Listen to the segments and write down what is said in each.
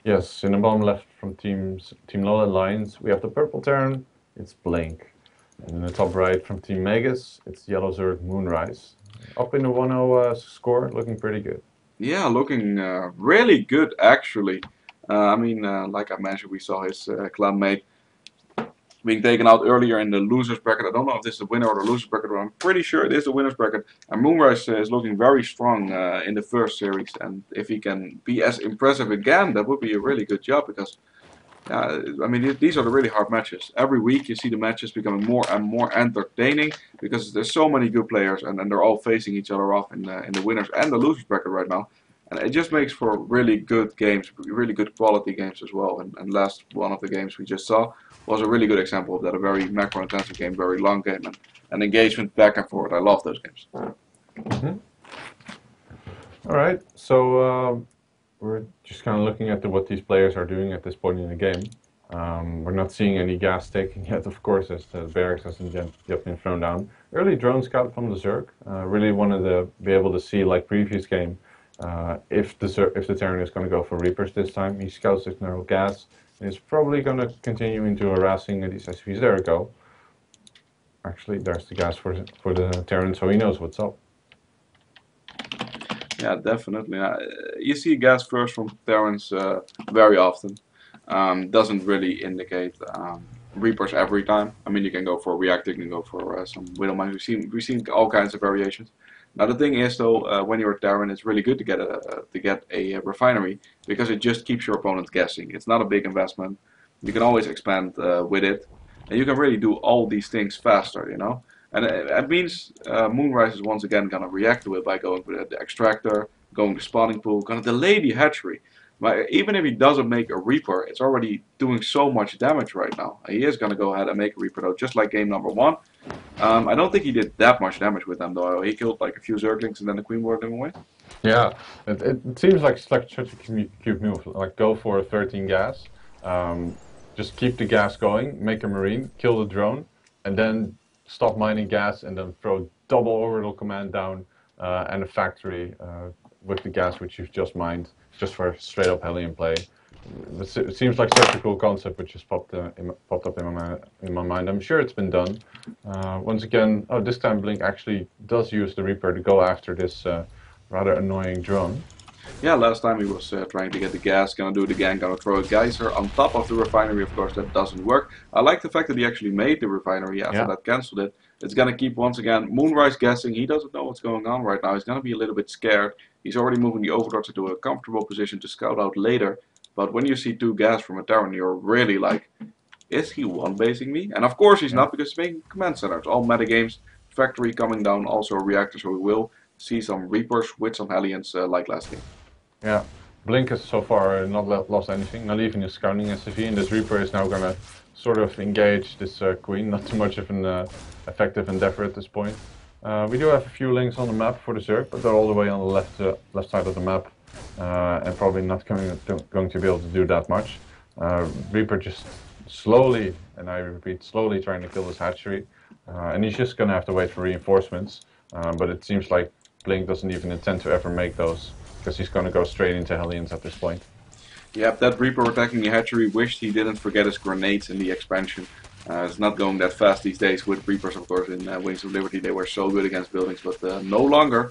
Yes, in the bottom left from Team Lola Lions, we have the purple Terran, it's Blink. And in the top right from Team Magus, it's Yellow Zerg MoonRise. Up in the 1-0 score, looking pretty good. Yeah, looking really good actually. Like I mentioned, we saw his clanmate being taken out earlier in the losers bracket. I don't know if this is the winner or the losers bracket, but I'm pretty sure it is the winners bracket. And Moonrise is looking very strong in the first series, and if he can be as impressive again, that would be a really good job because. These are the really hard matches. Every week you see the matches becoming more and more entertaining because there's so many good players and they're all facing each other off in the winners and the losers bracket right now. And it just makes for really good games, really good quality games as well. And last one of the games we just saw was a really good example of that. A very macro intensive game, very long game, and engagement back and forth. I love those games. Mm-hmm. All right, so we're just kind of looking at what these players are doing at this point in the game. We're not seeing any gas taking yet, of course, as the barracks hasn't yet been thrown down. Early drone scout from the Zerg. Really wanted to be able to see, like previous game, if the Terran is going to go for Reapers this time. He scouts the neural gas. And he's probably going to continue into harassing these SVs. There we go. Actually, there's the gas for the Terran, so he knows what's up. Yeah, definitely. You see gas first from Terrans very often. Doesn't really indicate Reapers every time. I mean, you can go for Reactor, you can go for some Widowmines. We've seen all kinds of variations. Now the thing is though, when you're a Terran, it's really good to get a refinery because it just keeps your opponent guessing. It's not a big investment. You can always expand with it, and you can really do all these things faster. And it means Moonrise is once again gonna react to it by going with the extractor, going to spawning pool, gonna delay the hatchery. But even if he doesn't make a Reaper, it's already doing so much damage right now. He is gonna go ahead and make a Reaper though, just like game number one. I don't think he did that much damage with them though. He killed like a few Zerglings and then the Queen wore them away. Yeah, it seems like such a cute move. Like go for a 13 gas, um, just keep the gas going, make a marine, kill the drone, and then stop mining gas, and then throw double orbital command down and a factory with the gas which you've just mined, just for straight up Hellion play. It seems like such a cool concept, which just popped up in my mind. I'm sure it's been done. Once again, oh, this time Blink actually does use the Reaper to go after this rather annoying drone. Yeah, last time he was trying to get the gas, gonna do it again, gonna throw a geyser on top of the refinery. Of course, that doesn't work. I like the fact that he actually made the refinery after Yeah, that, cancelled it. It's gonna keep once again Moonrise guessing. He doesn't know what's going on right now. He's gonna be a little bit scared. He's already moving the Overlords into a comfortable position to scout out later. But when you see two gas from a Terran, you're really like, is he one-basing me? And of course he's yeah, not because he's making command centers. All metagames, factory coming down, also a reactor, so we will see some Reapers with some Hellions like last game. yeah. Blink has so far not lost anything, not even his scouting SCV, and this Reaper is now gonna sort of engage this Queen. Not too much of an effective endeavor at this point. We do have a few links on the map for the Zerg, but they're all the way on the left side of the map, and probably not going to be able to do that much. Reaper just slowly, and I repeat, slowly trying to kill this hatchery, and he's just gonna have to wait for reinforcements. But it seems like Blink doesn't even intend to ever make those, because he's gonna go straight into Hellions at this point. Yep, that Reaper attacking the hatchery wished he didn't forget his grenades in the expansion. It's not going that fast these days with Reapers, of course. In Wings of Liberty, they were so good against buildings, but no longer.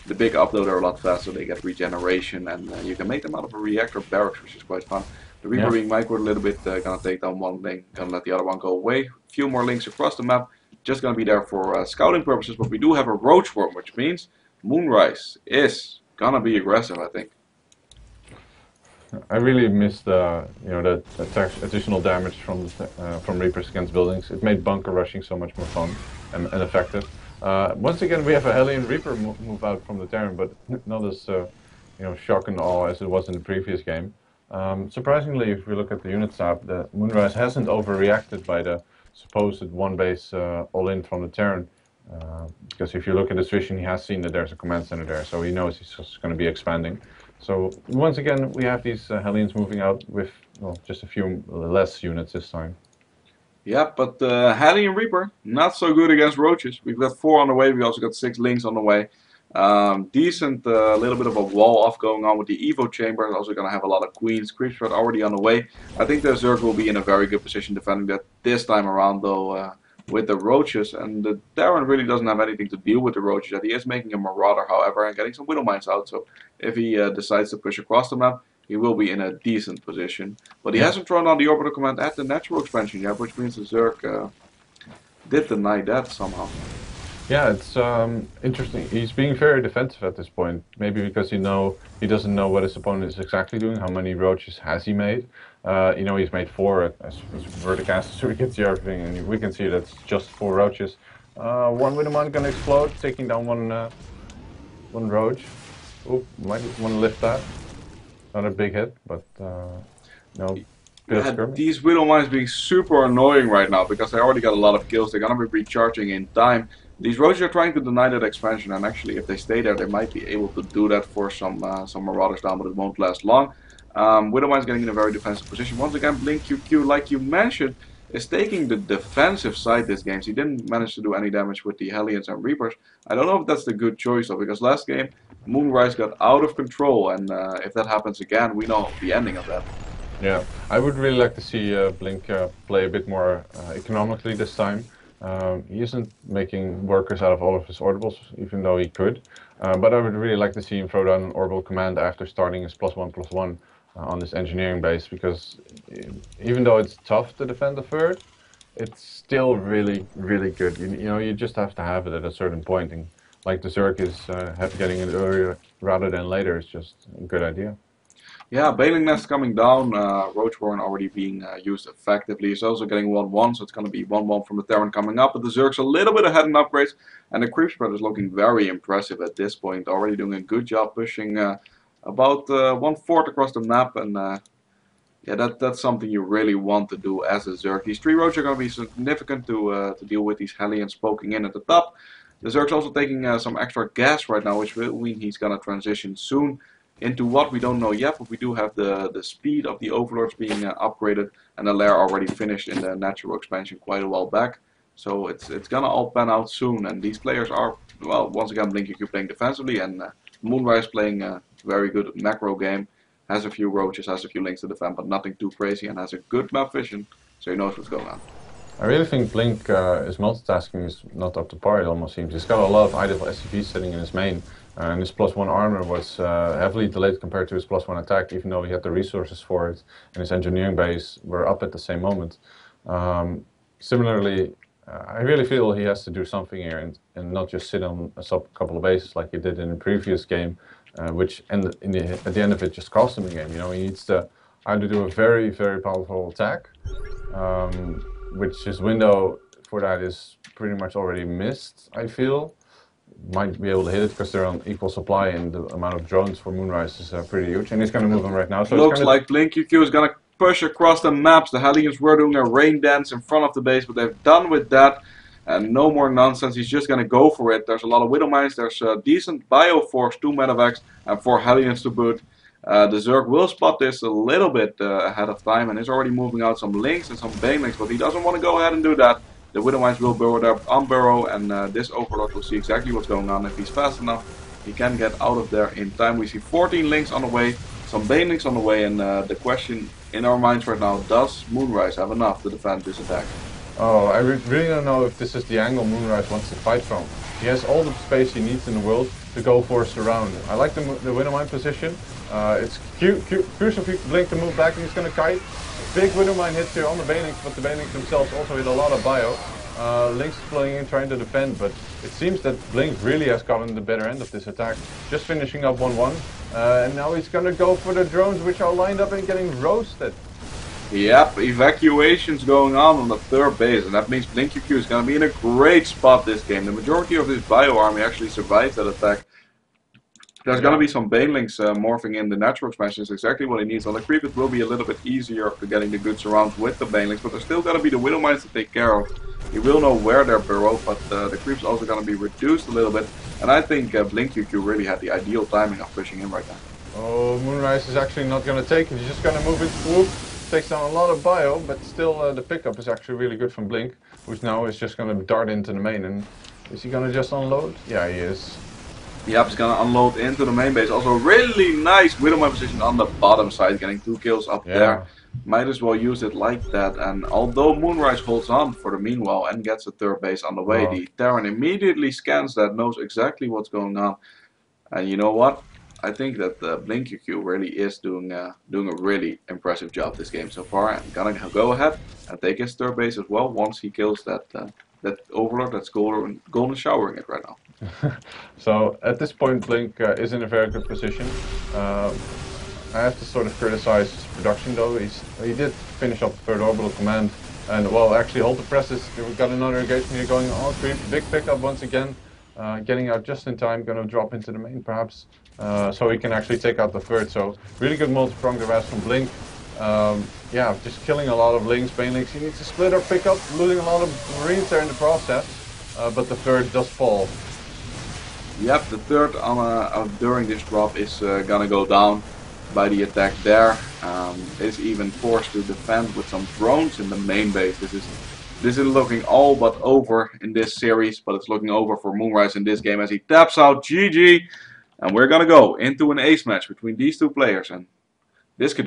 The big upload are a lot faster. They get regeneration, and you can make them out of a reactor barracks, which is quite fun. The Reaper Yeah. being microed a little bit, gonna take down one link, gonna let the other one go away. A few more links across the map, just gonna be there for scouting purposes. But we do have a roach worm, which means Moonrise is gonna be aggressive, I think. I really missed the additional damage from Reapers against buildings. It made bunker rushing so much more fun and effective. Once again, we have a Hellion Reaper move out from the Terran, but not as shock and awe as it was in the previous game. Surprisingly, if we look at the unit tab, the Moonrise hasn't overreacted by the supposed one base all-in from the Terran. Because if you look at his vision, he has seen that there's a command center there, so he knows he's just going to be expanding. So once again, we have these Hellions moving out with just a few less units this time. Yeah, but Halley and Reaper, not so good against roaches. We've got 4 on the way, we also got 6 links on the way. Decent, little bit of a wall off going on with the Evo chamber. Also going to have a lot of queens. Creep spread already on the way. I think the Zerg will be in a very good position defending that this time around, though, with the roaches. And the Darren really doesn't have anything to deal with the roaches. That he is making a marauder, however, and getting some widow mines out. So if he decides to push across the map, he will be in a decent position. But he hasn't thrown on the orbital command at the natural expansion yet, which means the Zerg did deny that somehow. Yeah, it's interesting. He's being very defensive at this point. Maybe because he doesn't know what his opponent is exactly doing. How many roaches has he made? He's made 4 as verticast, so we can see everything, and we can see that's just 4 roaches. One Widowman gonna explode, taking down one roach. Oop, might want to lift that. Not a big hit, but no. These widow mines being super annoying right now because they already got a lot of kills. They're gonna be recharging in time. These roaches are trying to deny that expansion, and actually, if they stay there, they might be able to do that for some marauders down, but it won't last long. Widow Mine's getting in a very defensive position. Once again, BlinQQ, like you mentioned, is taking the defensive side this game. So he didn't manage to do any damage with the Hellions and Reapers. I don't know if that's the good choice, though, because last game, MoonRise got out of control, and if that happens again, we know the ending of that. Yeah, I would really like to see Blink play a bit more economically this time. He isn't making workers out of all of his orbitals, even though he could. But I would really like to see him throw down an orbital command after starting his +1/+1 on this engineering base, because even though it's tough to defend the third, it's still really, really good. You just have to have it at a certain point. And like the Zerg is getting it earlier rather than later is just a good idea. Yeah, Bailing Nest coming down, Roach Warren already being used effectively. He's also getting 1-1, so it's going to be 1-1 from the Terran coming up. But the Zerg's a little bit ahead in upgrades, and the Creep Spread is looking very impressive at this point. Already doing a good job pushing about 1/4 across the map, and yeah, that's something you really want to do as a Zerg. These 3 Roach are going to be significant to deal with these Hellions poking in at the top. The Zerg's also taking some extra gas right now, which will mean he's going to transition soon into what we don't know yet, but we do have the speed of the Overlords being upgraded, and the lair already finished in the natural expansion quite a while back. So it's gonna all pan out soon, and these players are, well, once again, BlinQQ playing defensively, and MoonRise playing a very good macro game, has a few roaches, has a few links to defend, but nothing too crazy, and has a good map vision, so he knows what's going on. I really think Blink, his multitasking is not up to par, it almost seems. He's got a lot of idle SCVs sitting in his main, and his +1 armor was heavily delayed compared to his +1 attack, even though he had the resources for it, and his engineering base were up at the same moment. Similarly, I really feel he has to do something here and not just sit on a couple of bases like he did in the previous game, which at the end of it just cost him the game. He needs to either do a very, very powerful attack, which his window for that is pretty much already missed, I feel. Might be able to hit it because they're on equal supply, and the amount of drones for MoonRise is pretty huge, and he's going to move on right now. So looks like BlinQQ is going to push across the maps. The Hellions were doing a rain dance in front of the base, but they've done with that, and no more nonsense. He's just going to go for it. There's a lot of Widow Mines, there's a decent Bioforce, 2 medevacs, and 4 Hellions to boot. The Zerg will spot this a little bit ahead of time, and is already moving out some links and some Banelings, but he doesn't want to go ahead and do that. The Widow Mines will burrow there on burrow, and this Overlord will see exactly what's going on. If he's fast enough, he can get out of there in time. We see 14 links on the way, some Banelings on the way, and the question in our minds right now, does MoonRise have enough to defend this attack? Oh, I really don't know if this is the angle MoonRise wants to fight from. He has all the space he needs in the world to go for a surround. I like the Widow Mine position. It's crucial for Blink to move back, and he's going to kite. Big Widow Mine hits here on the Banelings, but the Banelings themselves also hit a lot of bio. Link's playing in, trying to defend, but it seems that Blink really has gotten the better end of this attack. Just finishing up 1-1, and now he's going to go for the drones, which are lined up and getting roasted. Yep, evacuations going on the 3rd base, and that means BlinQQ is going to be in a great spot this game. The majority of this bio army actually survives that attack. There's going to be some Banelings morphing in the natural expansion, is exactly what he needs. On the creep, it will be a little bit easier for getting the good surrounds with the Banelings, but there's still going to be the Widow Mines to take care of. He will know where they're burrowed, but the creep's also going to be reduced a little bit, and I think BlinQQ really had the ideal timing of pushing in right now. Oh, MoonRise is actually not going to take it, he's just going to move into swoop. Takes down a lot of bio, but still the pickup is actually really good from Blink, which now is just going to dart into the main. And is he going to just unload? Yeah, he is. Yep, he's gonna unload into the main base. Also, really nice Widowmine position on the bottom side, getting 2 kills up Yeah. there. Might as well use it like that. And although MoonRise holds on for the meanwhile and gets a third base on the way, Wow. the Terran immediately scans that, knows exactly what's going on. And you know what? I think that BlinQQ really is doing a really impressive job this game so far. I'm gonna go ahead and take his third base as well once he kills that that Overlord that's golden showering it right now. So at this point, Blink is in a very good position. Uh, I have to sort of criticize his production though. He did finish up the third orbital command, and well, actually hold the presses. We've got another engagement here going on. Big pickup once again, getting out just in time. Going to drop into the main perhaps, so he can actually take out the third. So really good multi-pronged harass from Blink. Yeah, just killing a lot of links, bane links. He needs to split or pick up, losing a lot of marines there in the process. But the third does fall. Yep, the third during this drop is gonna go down by the attack there. Is even forced to defend with some drones in the main base. This is looking all but over in this series, but it's looking over for MoonRise in this game as he taps out GG. And we're gonna go into an ace match between these two players, and this could